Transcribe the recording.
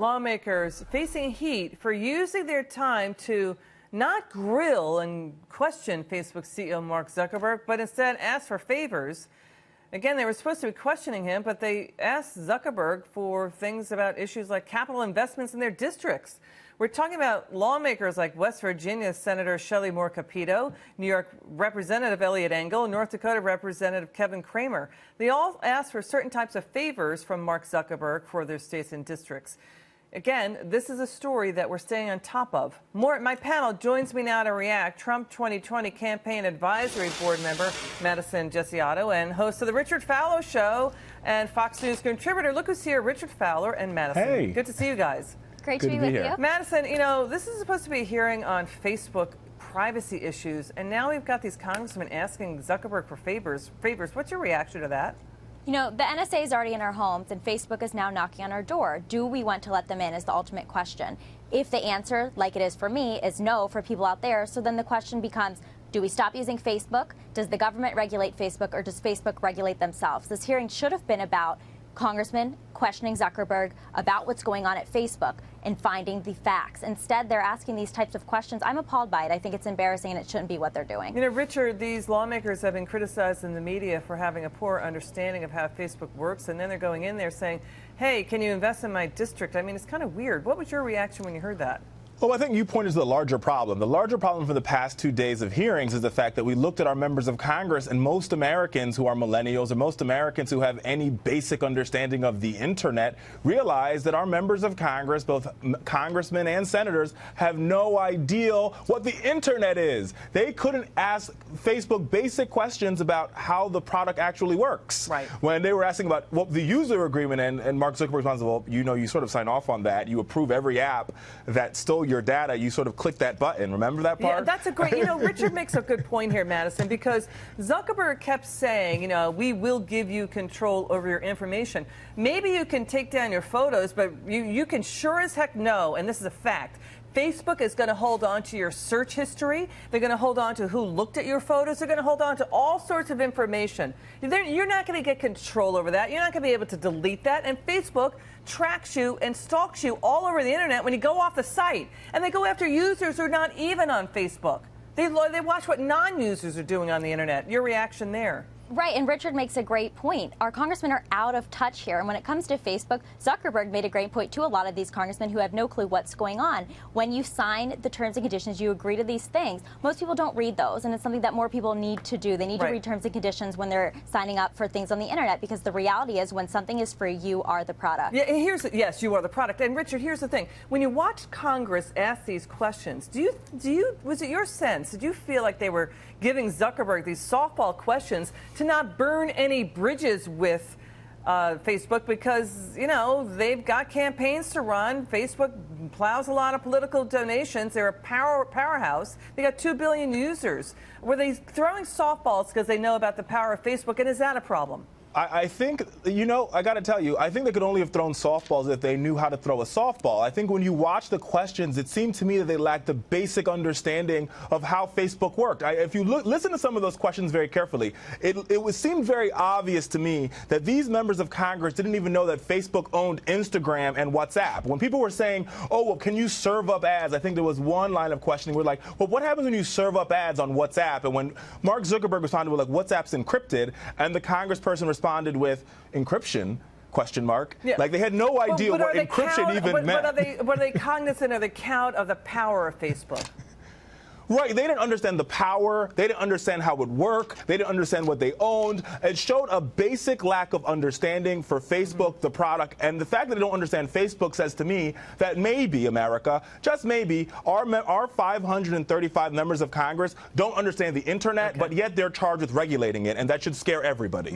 Lawmakers facing heat for using their time to not grill and question Facebook CEO Mark Zuckerberg, but instead ask for favors. Again, they were supposed to be questioning him, but they asked Zuckerberg for things about issues like capital investments in their districts. We're talking about lawmakers like West Virginia Senator Shelley Moore Capito, New York Representative Eliot Engel, North Dakota Representative Kevin Cramer. They all asked for certain types of favors from Mark Zuckerberg for their states and districts. Again, this is a story that we're staying on top of. My panel joins me now to react. Trump 2020 Campaign Advisory Board member Madison Gesiotto and host of the Richard Fowler Show and Fox News contributor. Look who's here, Richard Fowler and Madison. Hey. Good to see you guys. Great to be with you. Madison, you know, this is supposed to be a hearing on Facebook privacy issues, and now we've got these congressmen asking Zuckerberg for favors. What's your reaction to that? You know, the NSA is already in our homes, and Facebook is now knocking on our door. Do we want to let them in is the ultimate question. If the answer, like it is for me, is no for people out there, so then the question becomes, do we stop using Facebook? Does the government regulate Facebook, or does Facebook regulate themselves? This hearing should have been about congressmen questioning Zuckerberg about what's going on at Facebook and finding the facts. Instead, they're asking these types of questions. I'm appalled by it. I think it's embarrassing and it shouldn't be what they're doing. You know, Richard, these lawmakers have been criticized in the media for having a poor understanding of how Facebook works, and then they're going in there saying, hey, can you invest in my district? I mean, it's kind of weird. What was your reaction when you heard that? Well, I think you pointed to the larger problem. The larger problem for the past 2 days of hearings is the fact that we looked at our members of Congress, and most Americans who are millennials or most Americans who have any basic understanding of the Internet realize that our members of Congress, both congressmen and senators, have no idea what the Internet is. They couldn't ask Facebook basic questions about how the product actually works. Right. When they were asking about the user agreement, and Mark Zuckerberg responds, well, you know, you sort of sign off on that. You approve every app that stole your data, you sort of click that button. Remember that part? Yeah, that's a great, you know, Richard makes a good point here, Madison, because Zuckerberg kept saying, you know, we will give you control over your information. Maybe you can take down your photos, but you can sure as heck know, and this is a fact, Facebook is going to hold on to your search history. They're going to hold on to who looked at your photos. They're going to hold on to all sorts of information. You're not going to get control over that. You're not going to be able to delete that. And Facebook tracks you and stalks you all over the Internet when you go off the site. And they go after users who are not even on Facebook. They watch what non-users are doing on the Internet. Your reaction there? Right, and Richard makes a great point. Our congressmen are out of touch here, and when it comes to Facebook, Zuckerberg made a great point to a lot of these congressmen who have no clue what's going on. When you sign the terms and conditions, you agree to these things. Most people don't read those, and it's something that more people need to do. They need to read terms and conditions when they're signing up for things on the Internet, because the reality is when something is free, you are the product. Yeah, yes, you are the product. And Richard, here's the thing. When you watch Congress ask these questions, was it your sense, did you feel like they were giving Zuckerberg these softball questions to not burn any bridges with Facebook, because, you know, they've got campaigns to run. Facebook plows a lot of political donations. They're a powerhouse. They got 2 billion users. Were they throwing softballs because they know about the power of Facebook, and is that a problem? I think, you know, I got to tell you, I think they could only have thrown softballs if they knew how to throw a softball. I think when you watch the questions, it seemed to me that they lacked the basic understanding of how Facebook worked. If you listen to some of those questions very carefully, it seemed very obvious to me that these members of Congress didn't even know that Facebook owned Instagram and WhatsApp. When people were saying, oh, well, can you serve up ads? I think there was one line of questioning where, like, well, what happens when you serve up ads on WhatsApp? And when Mark Zuckerberg responded with, like, WhatsApp's encrypted, and the congressperson responded with encryption, question mark. Yeah. Like, they had no idea what encryption even meant. Were they cognizant of the count of the power of Facebook? Right, they didn't understand the power, they didn't understand how it would work, they didn't understand what they owned. It showed a basic lack of understanding for Facebook, the product, and the fact that they don't understand Facebook says to me that maybe America, just maybe, our 535 members of Congress don't understand the Internet, but yet they're charged with regulating it, and that should scare everybody.